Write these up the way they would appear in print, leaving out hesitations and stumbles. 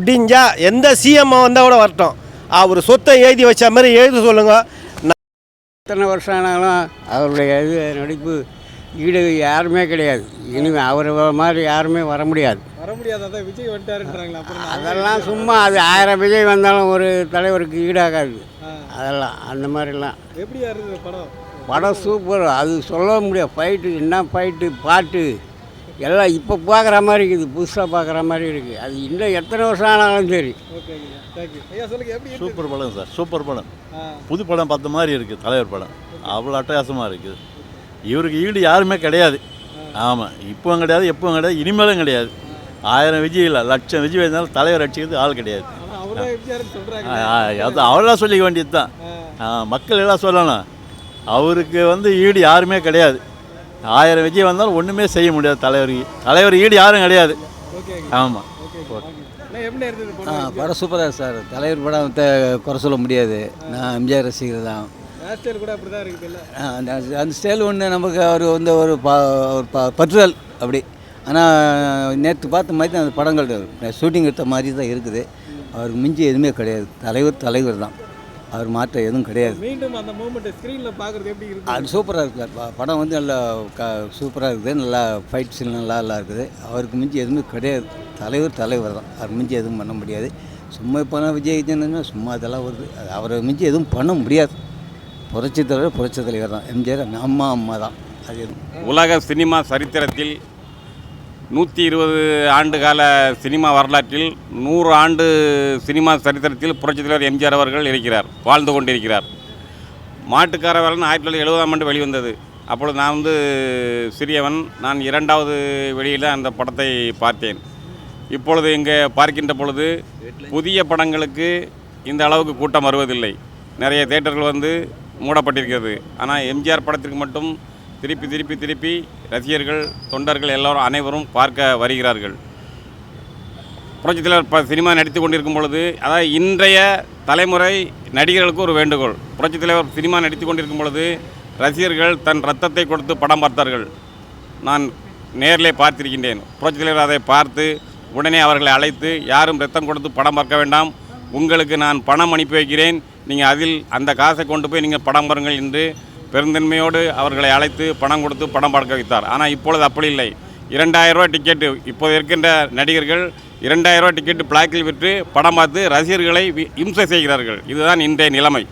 முடிஞ்சா எந்த சிஎம் வந்தால் கூட வரட்டும், அவர் சொத்தை எழுதி வச்ச மாதிரி எழுத சொல்லுங்கள். எத்தனை வருஷம் ஆனாலும் அவருடைய இது நடிப்பு ஈடு யாருமே கிடையாது. இனிமேல் அவர் மாதிரி யாருமே வர முடியாது. அதான் விஜய் வந்துட்டாருன்றாங்களா? அதெல்லாம் சும்மா, அது 1000 விஜய் வந்தாலும் ஒரு தலைவருக்கு ஈடாகாது. அதெல்லாம் அந்த மாதிரிலாம். எப்படியா இருக்குது படம்? படம் சூப்பர். அது சொல்ல முடியாது. ஃபைட்டு என்ன ஃபைட்டு, பாட்டு எல்லாம் இப்போ பார்க்குற மாதிரி இருக்குது, புதுசாக பார்க்குற மாதிரி இருக்குது. அது இன்னும் எத்தனை வருஷம் ஆனாலும் சரி. சூப்பர் படம் சார், சூப்பர் படம். புது படம் பார்த்த மாதிரி இருக்குது. தலைவர் படம் அவ்வளோ அட்டகாசமாக இருக்குது. இவருக்கு ஈடு யாருமே கிடையாது. ஆமாம், இப்போவும் கிடையாது, எப்பவும் கிடையாது, இனிமேலும் கிடையாது. 1000 விஜய் இல்லை, லட்சம் விஜய் இருந்தாலும் தலைவர் அடிச்சுக்கிறது ஆள் கிடையாது. அது அவரெல்லாம் சொல்லிக்க வேண்டியது தான். மக்கள் எல்லாம் சொல்லணும், அவருக்கு ஈடு யாருமே கிடையாது. 1000 விஜய் வந்தாலும் ஒன்றுமே செய்ய முடியாது தலைவர் ஈடு யாரும் கிடையாது. ஆமாம், படம் சூப்பராக சார். தலைவர் படம் குறை சொல்ல முடியாது. நான் எம்ஜிஆர் ரசிகர் தான். அந்த ஸ்டைல் ஒன்று நமக்கு அவர் ஒரு பற்றுதல் அப்படி. ஆனால் நேற்று பார்த்த மாதிரி தான் அந்த படங்கள் ஷூட்டிங் எடுத்த மாதிரி தான் இருக்குது. அவருக்கு மிஞ்சி எதுவுமே கிடையாது. தலைவர் தான், அவர் மாற்ற எதுவும் கிடையாது. மீண்டும் அந்த மூமெண்ட் ஸ்க்ரீனில் பார்க்குறது எப்படி இருக்குது? அது சூப்பராக இருக்குது. படம் நல்லா சூப்பராக இருக்குது. நல்லா ஃபைட் சீன் நல்லா இருக்குது. அவருக்கு மிஞ்சி எதுவுமே கிடையாது. தலைவர் தான், அவர் மிஞ்சி எதுவும் பண்ண முடியாது. சும்மா இப்போ விஜய் சும்மா அதெல்லாம் வருது. அவரை மிஞ்சி எதுவும் பண்ண முடியாது. புரட்சி தலைவர் தான் எம்ஜிஆர். அம்மா தான். அது உலக சினிமா சரித்திரத்தில் 120 ஆண்டு கால சினிமா வரலாற்றில் 100 ஆண்டு சினிமா சரித்திரத்தில் புரட்சித் தலைவர் எம்ஜிஆர் அவர்கள் இருக்கிறார், வாழ்ந்து கொண்டிருக்கிறார். மாட்டுக்கார வேலன் 1970ஆம் ஆண்டு வெளிவந்தது. அப்பொழுது நான் சிறியவன். நான் 2வது வெளியில் அந்த படத்தை பார்த்தேன். இப்பொழுது இங்கே பார்க்கின்ற பொழுது புதிய படங்களுக்கு இந்த அளவுக்கு கூட்டம் வருவதில்லை. நிறைய தியேட்டர்கள் மூடப்பட்டிருக்கிறது. ஆனால் எம்ஜிஆர் படத்திற்கு மட்டும் திருப்பி ரசிகர்கள், தொண்டர்கள் எல்லோரும் அனைவரும் பார்க்க வருகிறார்கள். புரட்சித் தலைவர் சினிமா நடித்து கொண்டிருக்கும் பொழுது, அதாவது இன்றைய தலைமுறை நடிகர்களுக்கு ஒரு வேண்டுகோள். புரட்சித் தலைவர் சினிமா நடித்து கொண்டிருக்கும் பொழுது ரசிகர்கள் தன் ரத்தத்தை கொடுத்து படம் பார்த்தார்கள். நான் நேரிலே பார்த்திருக்கின்றேன். புரட்சித் தலைவர் அதை பார்த்து உடனே அவர்களை அழைத்து, யாரும் ரத்தம் கொடுத்து படம் பார்க்க வேண்டாம், உங்களுக்கு நான் பணம் அனுப்பி வைக்கிறேன், நீங்கள் அந்த காசை கொண்டு போய் நீங்கள் படம் பாருங்கள் என்று பெருந்தன்மையோடு அவர்களை அழைத்து பணம் கொடுத்து படம் பார்க்க வைத்தார். ஆனால் இப்பொழுது அப்படி இல்லை. 2000 ரூபா டிக்கெட்டு, இப்போது இருக்கின்ற நடிகர்கள் 2000 ரூபா டிக்கெட்டு பிளாக்கில் விற்று படம் பார்த்து ரசிகர்களை இம்சை செய்கிறார்கள். இதுதான் இன்றைய நிலைமை.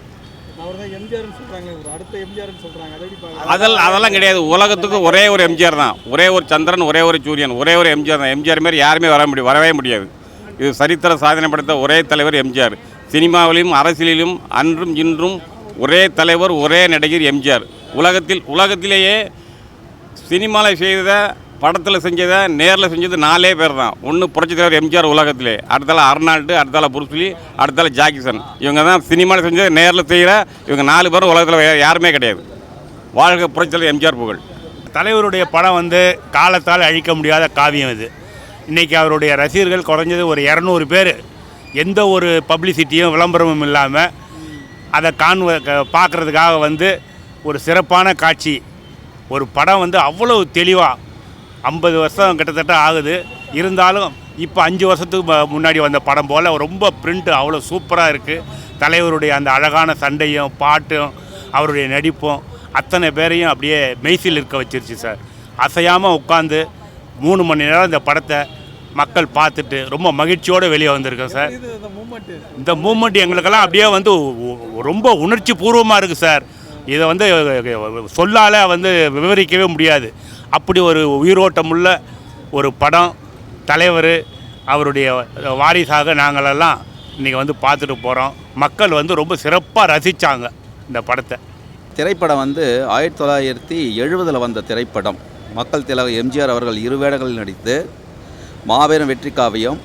அதெல்லாம் கிடையாது. உலகத்துக்கு ஒரே ஒரு எம்ஜிஆர் தான், ஒரே ஒரு சந்திரன், ஒரே ஒரு சூரியன், ஒரே ஒரு எம்ஜிஆர் தான். எம்ஜிஆர் மாரி யாருமே வரவே முடியாது. இது சரித்திர சாதனை படைத்த ஒரே தலைவர் எம்ஜிஆர். சினிமாவிலும் அரசியலிலும் அன்றும் இன்றும் ஒரே தலைவர், ஒரே நடிகர் எம்ஜிஆர். உலகத்திலேயே சினிமாவில் செய்த, படத்தில் செஞ்சதை, நேரில் செஞ்சது 4 பேர் தான். ஒன்று புரட்சித் தலைவர் எம்ஜிஆர் உலகத்திலே, அடுத்தால அர்னால்டு, அடுத்தால புருஸ்லி, அடுத்தால ஜாக்கிசன். இவங்க தான் சினிமாவில் செஞ்சதை நேரில் செய்கிற இவங்க 4 பேரும் உலகத்தில் யாருமே கிடையாது. வாழ்க புரட்சித் தலைவர் எம்ஜிஆர் புகழ். தலைவருடைய படம் காலத்தால் அழிக்க முடியாத காவியம் இது. இன்றைக்கி அவருடைய ரசிகர்கள் குறைஞ்சது ஒரு 200 பேர். எந்த ஒரு பப்ளிசிட்டியும் விளம்பரமும் இல்லாமல் அதை பார்க்குறதுக்காக ஒரு சிறப்பான காட்சி. ஒரு படம் அவ்வளோ தெளிவாக 50 வருஷம் கிட்டத்தட்ட ஆகுது. இருந்தாலும் இப்போ 5 வருஷத்துக்கு முன்னாடி வந்த படம் போல் ரொம்ப பிரிண்ட்டு அவ்வளோ சூப்பராக இருக்குது. தலைவருடைய அந்த அழகான சண்டையும் பாட்டும் அவருடைய நடிப்பும் அத்தனை பேரையும் அப்படியே மெய்சில் இருக்க வச்சிருச்சு சார். அசையாமல் உட்காந்து 3 மணி நேரம் இந்த படத்தை மக்கள் பார்த்துட்டு ரொம்ப மகிழ்ச்சியோடு வெளியே வந்திருக்கோம் சார். இந்த மூமெண்ட் எங்களுக்கெல்லாம் அப்படியே ரொம்ப உணர்ச்சி பூர்வமாக இருக்குது சார். இதை சொல்லால் விவரிக்கவே முடியாது. அப்படி ஒரு உயிரோட்டமுள்ள ஒரு படம். தலைவர் அவருடைய வாரிசாக நாங்களெல்லாம் இன்றைக்கி பார்த்துட்டு போகிறோம். மக்கள் ரொம்ப சிறப்பாக ரசித்தாங்க இந்த படத்தை. திரைப்படம் 1970 வந்த திரைப்படம். மக்கள் திலகம் எம்ஜிஆர் அவர்கள் 2 வேடங்களில் நடித்து மாபெரும் வெற்றி காவியம்.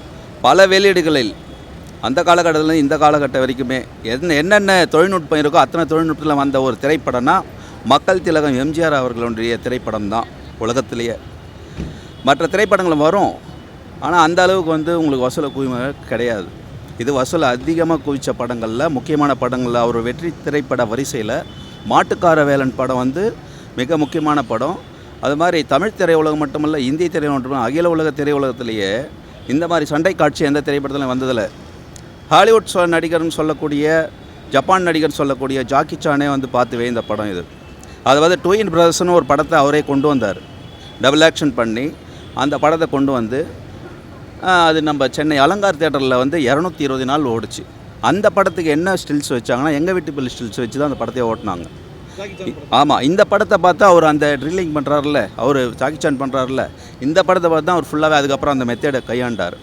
பல வெளியீடுகளில் அந்த காலகட்டத்தில் இந்த காலகட்டம் வரைக்குமே என்னென்ன தொழில்நுட்பம் இருக்கோ அத்தனை தொழில்நுட்பத்தில் வந்த ஒரு திரைப்படம்னா மக்கள் திலகம் எம்ஜிஆர் அவர்களுடைய திரைப்படம் தான். உலகத்திலேயே மற்ற திரைப்படங்களும் வரும், ஆனால் அந்த அளவுக்கு உங்களுக்கு வசூலை குவிமை கிடையாது. இது வசூல் அதிகமாக குவித்த படங்களில், முக்கியமான படங்களில் அவர் வெற்றி திரைப்பட வரிசையில் மாட்டுக்கார வேலன் படம் மிக முக்கியமான படம். அது மாதிரி தமிழ் திரையுலகம் மட்டுமல்ல, இந்திய திரையுலகம் மட்டுமல்ல, அகில உலக திரையுலகத்திலேயே இந்த மாதிரி சண்டை காட்சி எந்த திரைப்படத்திலும் வந்ததில்லை. ஹாலிவுட் நடிகர்னு சொல்லக்கூடிய, ஜப்பான் நடிகர் சொல்லக்கூடிய ஜாக்கி சானே வந்து பார்த்துவே இந்த படம் இது. அது வந்து ட்வின் பிரதர்ஸ்னு ஒரு படத்தை அவரே கொண்டு வந்தார், டபுள் ஆக்ஷன் பண்ணி அந்த படத்தை கொண்டு வந்து அது நம்ம சென்னை அலங்கார் தியேட்டரில் வந்து 220 நாள் ஓடிச்சு. அந்த படத்துக்கு என்ன ஸ்டில்ஸ் வச்சாங்கன்னா எங்கள் வீட்டு பிள்ளை ஸ்டில்ஸ் வச்சு தான் அந்த படத்தையே ஓட்டினாங்க. ஆமாம், இந்த படத்தை பார்த்து அவர் அந்த ட்ரில்லிங் பண்ணுறாருல, அவர் ஜாக்கிச்சான் பண்ணுறாருல, இந்த படத்தை பார்த்து தான் அவர் ஃபுல்லாகவே அதுக்கப்புறம் அந்த மெத்தேடை கையாண்டார்.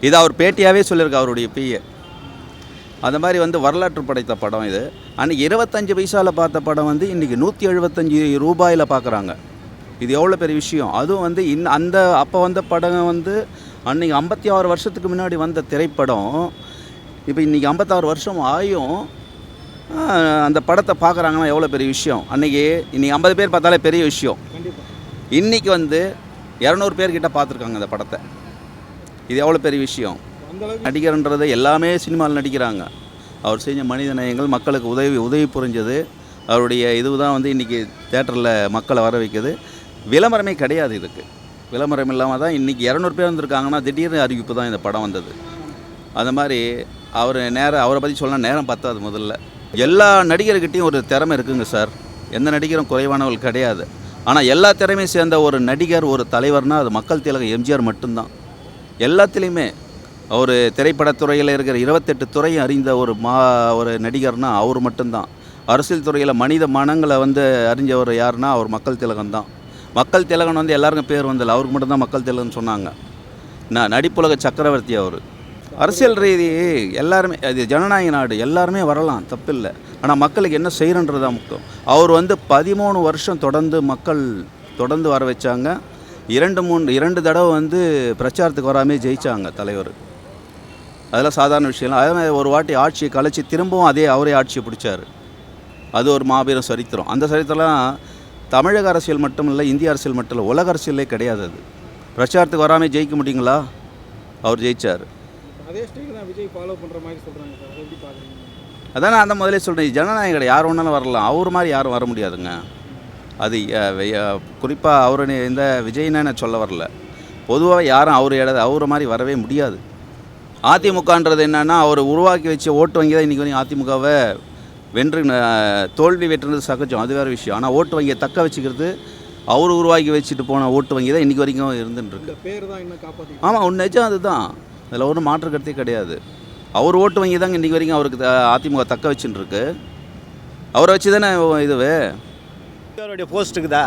இதை அவர் பேட்டியாகவே சொல்லியிருக்கார் அவருடைய பிஏ. அந்த மாதிரி வந்து வரலாற்று படைத்த படம் இது. அன்றைக்கி 25 பைசாவில் பார்த்த படம் வந்து இன்றைக்கி 175 ரூபாயில் பார்க்குறாங்க. இது எவ்வளோ பெரிய விஷயம். அதுவும் வந்து அந்த அப்போ வந்த படம் வந்து அன்றைக்கி 56 வருஷத்துக்கு முன்னாடி வந்த திரைப்படம். இப்போ இன்றைக்கி 56 வருஷம் ஆயும் அந்த படத்தை பார்க்குறாங்கன்னா எவ்வளோ பெரிய விஷயம். இன்றைக்கி 50 பேர் பார்த்தாலே பெரிய விஷயம். இன்றைக்கி வந்து 200 பேர்கிட்ட பார்த்துருக்காங்க இந்த படத்தை. இது எவ்வளோ பெரிய விஷயம். நடிகர்ன்றது எல்லாமே சினிமாவில் நடிக்கிறாங்க. அவர் செஞ்ச மனித நேயங்கள், மக்களுக்கு உதவி புரிஞ்சது, அவருடைய இதுதான் வந்து இன்றைக்கி தேட்டரில் மக்களை வர வைக்குது. விளம்பரமே கிடையாது இதுக்கு. விளம்பரம் இல்லாமல் தான் இன்றைக்கி 200 பேர் வந்திருக்காங்கன்னா திடீர்னு அறிவிப்பு தான் இந்த படம் வந்தது. அந்த மாதிரி அவரை பற்றி சொல்ல நேரம் பத்தாது. முதல்ல எல்லா நடிகர்கிட்டையும் ஒரு திறமை இருக்குங்க சார். எந்த நடிகரும் குறைவானவர்கள் கிடையாது. ஆனால் எல்லா திறமையும் சேர்ந்த ஒரு நடிகர், ஒரு தலைவர்னால் அது மக்கள் திலகம் எம்ஜிஆர் மட்டும்தான். எல்லாத்துலேயுமே ஒரு திரைப்படத்துறையில் இருக்கிற 28 துறையும் அறிந்த ஒரு நடிகர்னால் அவர் மட்டும்தான். அரசியல் துறையில் மனித மனங்களை வந்து அறிஞ்சவர் யாருன்னா அவர் மக்கள் திலகம் தான். மக்கள் திலகன் வந்து எல்லாருக்கும் பேர் வந்தல, அவருக்கு மட்டும்தான் மக்கள் திலகம்னு சொன்னாங்க. நடிப்புலக சக்கரவர்த்தி அவர். அரசியல் ரீதி எல்லாருமே, அது ஜனநாயக நாடு, எல்லாருமே வரலாம், தப்பில்லை. ஆனால் மக்களுக்கு என்ன செய்கிறன்றது தான் முக்கியம். அவர் வந்து 13 வருஷம் தொடர்ந்து வர வச்சாங்க. 2 தடவை வந்து பிரச்சாரத்துக்கு வராமே ஜெயித்தாங்க தலைவர். அதெல்லாம் சாதாரண விஷயம். அதே மாதிரி ஒரு வாட்டி ஆட்சியை கலைச்சி திரும்பவும் அவரே ஆட்சியை பிடிச்சார். அது ஒரு மாபெரும் சரித்திரம். அந்த சரித்திரம்லாம் தமிழக அரசியல் மட்டும் இல்லை, இந்திய அரசியல் மட்டும் இல்லை, உலக அரசியலே கிடையாது. அது பிரச்சாரத்துக்கு வராமல் ஜெயிக்க முடியுங்களா? அவர் ஜெயித்தார். அதே ஸ்டைல் தான் விஜய் ஃபாலோ பண்ணுற மாதிரி சொல்கிறாங்க சார். அதை எப்படி பார்க்குறீங்க? அதான் நான் அந்த முதலே சொல்கிறேன், ஜனநாயகம் கிடையாது. யார் ஒன்றாலும் வரலாம், அவர் மாதிரி யாரும் வர முடியாதுங்க. அது குறிப்பாக அவர் இந்த விஜய்னா நான் சொல்ல வரல, பொதுவாக யாரும் அவரை மாதிரி வரவே முடியாது. அதிமுகன்றது என்னென்னா அவர் உருவாக்கி வச்ச ஓட்டு வங்கி தான் இன்றைக்கி வரைக்கும் அதிமுகவை தோல்வி வெட்டுறது சகஜம், அது வேறு விஷயம். ஆனால் ஓட்டு வங்கியை தக்க வச்சுக்கிறது, அவர் உருவாக்கி வச்சுட்டு போன ஓட்டு வங்கி தான் இன்றைக்கி வரைக்கும் இருந்துட்டுருக்கு. ஆமாம், ஒன்று நிஜம், அதுதான். அதில் ஒன்றும் மாற்று கருத்தே கிடையாது. அவர் ஓட்டு வங்கி தாங்க இன்றைக்கி வரைக்கும் அவருக்கு அதிமுக தக்க வச்சுன்னு இருக்கு. அவரை வச்சு தானே இதுவே அவருடைய போஸ்ட்டுக்குதா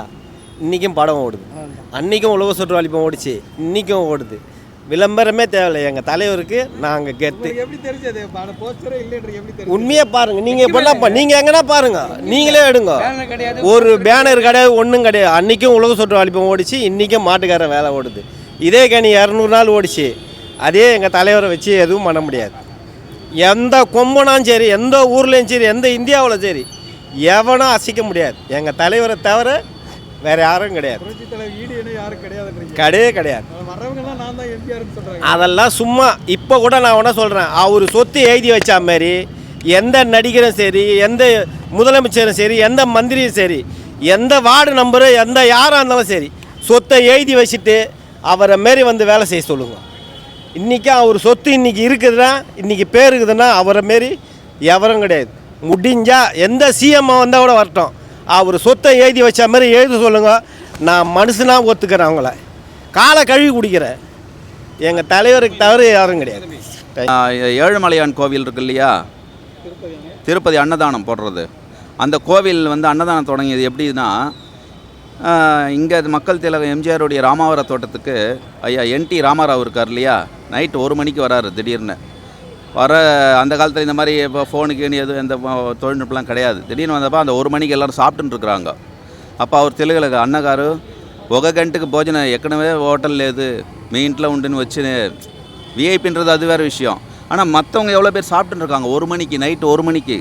இன்றைக்கும் படம் ஓடுது. அன்றைக்கும் உலக சுற்றுலாளிப்பம் ஓடிச்சு, இன்றைக்கும் ஓடுது. விளம்பரமே தேவையில்லை. எங்கள் தலைவருக்கு நாங்கள் கெத்து. எப்படி தெரிஞ்சது போஸ்டரே இல்லைன்ற? எப்படி தெரியும்? உண்மையாக பாருங்கள். நீங்கள் எப்படின்னா நீங்கள் எங்கன்னா பாருங்கள், நீங்களே எடுங்க. ஒரு பேனர் கிடையாது, ஒன்றும் கிடையாது. அன்றைக்கும் உலக சுற்றுலாளிப்பம் ஓடிச்சு, இன்றைக்கும் மாட்டுக்கார வேலை ஓடுது. இதே கனி 200 நாள் ஓடிச்சு. அதே எங்கள் தலைவரை வச்சு எதுவும் பண்ண முடியாது. எந்த கொம்பனாலும் சரி, எந்த ஊர்லேயும் சரி, எந்த இந்தியாவில் சரி, எவனும் அசைக்க முடியாது. எங்கள் தலைவரை தவிர வேறு யாரும் கிடையாது. கிடையாது. அதெல்லாம் சும்மா. இப்போ கூட நான் ஒன்றா சொல்கிறேன், அவர் சொத்து எழுதி வச்சா மாரி எந்த நடிகரும் சரி, எந்த முதலமைச்சரும் சரி, எந்த மந்திரியும் சரி, எந்த வார்டு நம்பரு, எந்த யாராக இருந்தாலும் சரி, சொத்தை எழுதி வச்சுட்டு அவரை மாரி வந்து வேலை செய்ய சொல்லுங்க. இன்றைக்கி அவர் சொத்து இன்றைக்கி இருக்குதுன்னா, இன்றைக்கி பேர் இருக்குதுன்னா அவரை மாரி எவரும் கிடையாது. முடிஞ்சால் எந்த சிஎம் வந்தால் கூட வரட்டும், அவர் சொத்தை எழுதி வச்ச மாதிரி எழுத சொல்லுங்கள். நான் மனுஷனாக ஒத்துக்கிறேன். அவங்கள காலை கழுவி குடிக்கிறேன். எங்கள் தலைவருக்கு தவிர யாரும் கிடையாது. ஏழுமலையான் கோவில் இருக்கு இல்லையா, திருப்பதி அன்னதானம் போடுறது. அந்த கோவில் வந்து அன்னதானம் தொடங்கியது எப்படின்னா, இங்கே மக்கள் திலகம் எம்ஜிஆருடைய ராமாவர தோட்டத்துக்கு ஐயா NT ராமாராவ் இருக்கார் இல்லையா, நைட்டு 1 மணிக்கு வராரு திடீர்னு. அந்த காலத்தில் இந்த மாதிரி இப்போ ஃபோனுக்கு எதுவும் எந்த தொழில்நுட்பம்லாம் கிடையாது. திடீர்னு வந்தப்போ அந்த 1 மணிக்கு எல்லோரும் சாப்பிட்டுன்னு இருக்கிறாங்க. அப்போ அவர் తెలుగులో అన్నగారు 1 గంటకు భోజనం ఎక్కడమే హోటల్ లేదు, మీ ఇంట్లో ఉండుன்னு வச்சு விஐபின்றது அது வேறு விஷயம். ஆனால் மற்றவங்க எவ்வளோ பேர் சாப்பிட்டுன்னு இருக்காங்க 1 மணிக்கு, நைட்டு 1 மணிக்கு.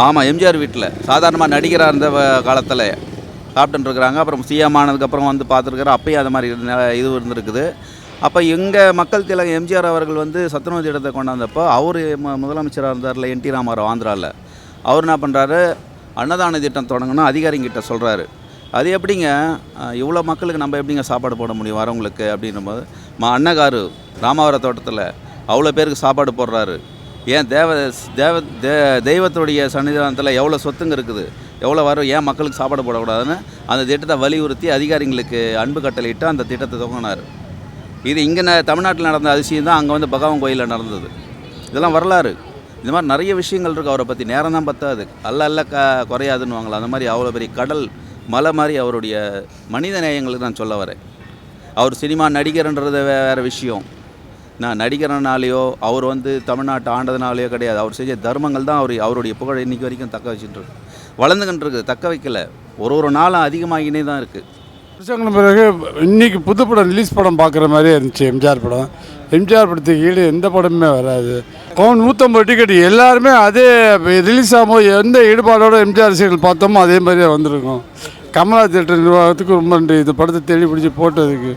ஆமாம், எம்ஜிஆர் வீட்டில் சாதாரணமாக நடிகராக இருந்த காலத்தில் சாப்பிட்டுன்னு இருக்கிறாங்க. அப்புறம் சிஎம் ஆனதுக்கப்புறம் வந்து பார்த்துருக்குறோம், அப்பயும் அது மாதிரி இது இருந்திருக்குது. அப்போ எங்கள் மக்கள் திலகம் எம்ஜிஆர் அவர்கள் வந்து சத்துணவு திட்டத்தை கொண்டாந்தப்போ அவர் முதலமைச்சராக இருந்தார்ல NT ராமாராவ் ஆந்திராவில், அவர் என்ன பண்ணுறாரு, அன்னதான திட்டம் தொடங்கணும் அதிகாரிங்கிட்ட சொல்கிறாரு. அது எப்படிங்க இவ்வளோ மக்களுக்கு நம்ம எப்படிங்க சாப்பாடு போட முடியும் வரவங்களுக்கு அப்படின்னும்போது அன்னகாரு ராமாவர தோட்டத்தில் அவ்வளோ பேருக்கு சாப்பாடு போடுறாரு. ஏன் தெய்வத்துடைய சன்னிதானத்தில் எவ்வளோ சொத்துங்க இருக்குது, எவ்வளோ வரும், ஏன் மக்களுக்கு சாப்பாடு போடக்கூடாதுன்னு அந்த திட்டத்தை வலியுறுத்தி அதிகாரிங்களுக்கு அன்பு கட்டளையிட்டு அந்த திட்டத்தை துவங்கினார். இது இங்கே தமிழ்நாட்டில் நடந்த அதிசயம் தான் அங்கே வந்து பகவான் கோயிலில் நடந்தது. இதெல்லாம் வரலாறு. இந்த மாதிரி நிறைய விஷயங்கள் இருக்குது அவரை பற்றி. நேரம் தான் பத்தாது, அல்ல குறையாதுன்னு வாங்கலாம். அந்த மாதிரி அவ்வளோ பெரிய கடல் மலை மாதிரி அவருடைய மனித நேயங்களுக்கு நான் சொல்ல வரேன். அவர் சினிமா நடிகர்ன்றது வேறு விஷயம். நான் நடிகர்னாலேயோ அவர் வந்து தமிழ்நாட்டை ஆண்டதுனாலேயோ கிடையாது. அவர் செஞ்ச தர்மங்கள் தான் அவருடைய புகழை இன்றைக்கி வரைக்கும் தக்க வச்சுட்டு இருக்கு, வளர்ந்துக்கிட்டு இருக்குது, தக்க வைக்கல. ஒரு நாளும் அதிகமாகினே தான் இருக்குது. வருஷங்களுக்கு பிறகு இன்றைக்கி புது படம் ரிலீஸ் படம் பார்க்குற மாதிரியே இருந்துச்சு. எம்ஜிஆர் படம். எம்ஜிஆர் படத்துக்கு ஈடு எந்த படமுமே வராது. 150 டிக்கெட் எல்லாருமே அதே ரிலீஸ் ஆகும்போது எந்த ஈடுபாடோட எம்ஜிஆர் ரசிகர்கள் பார்த்தோமோ அதே மாதிரியே வந்திருக்கும். கமலா தியேட்டர் நிர்வாகத்துக்கு ரொம்ப நன்றி இது படத்தை தேடி பிடிச்சி போட்டதுக்கு.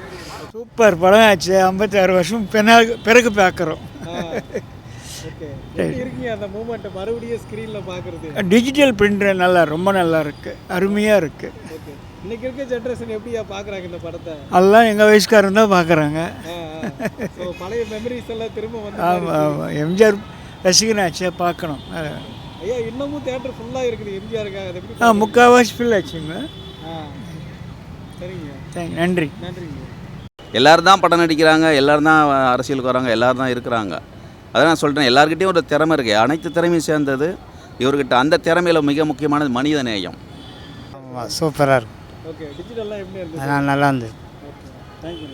சூப்பர் படம் ஆச்சு. 56 வருஷம் பிறகு பார்க்குறோம். இருக்கீங்க அந்த மூமெண்ட்டை மறுபடியும் ஸ்க்ரீனில் பார்க்குறது? டிஜிட்டல் பிரிண்ட் ரொம்ப நல்லா இருக்குது, அருமையாக இருக்குது. ஓகே, இன்னைக்கு இருக்க ஜென்ரேஷன் எப்படியா பார்க்குறாங்க இந்த படத்தை? எல்லாம் எங்கள் வயசுக்காரன் தான் பார்க்குறாங்க. ஸோ பழைய மெமரிஸ் எல்லாம் திரும்ப வந்து ஆமாம் ஆமாம், எம்ஜிஆர் ரசிகனாச்சே பார்க்கணும். ஐயா இன்னமும் தியேட்டர் ஃபுல்லாக இருக்குது எம்ஜிஆருக்காக. அது எப்படி? முக்கால்வாசி ஃபில் ஆச்சுங்க. சரிங்க, நன்றி. நன்றிங்க. எல்லோரும் தான் படம் நடிக்கிறாங்க, எல்லோரும் தான் அரசியலுக்கு வராங்க, எல்லோரும் தான் இருக்கிறாங்க. அதான் நான் சொல்கிறேன், எல்லாருக்கிட்டையும் ஒரு திறமை இருக்குது. அனைத்து திறமையும் சேர்ந்தது இவர்கிட்ட. அந்த திறமையில் மிக முக்கியமானது மனித நேயம். ஆமாம், சூப்பராக இருக்கும். ஓகே, டிஜிட்டல்லாம் எப்படி இருந்துச்சு? நல்லா இருந்தது. Okay, thank you.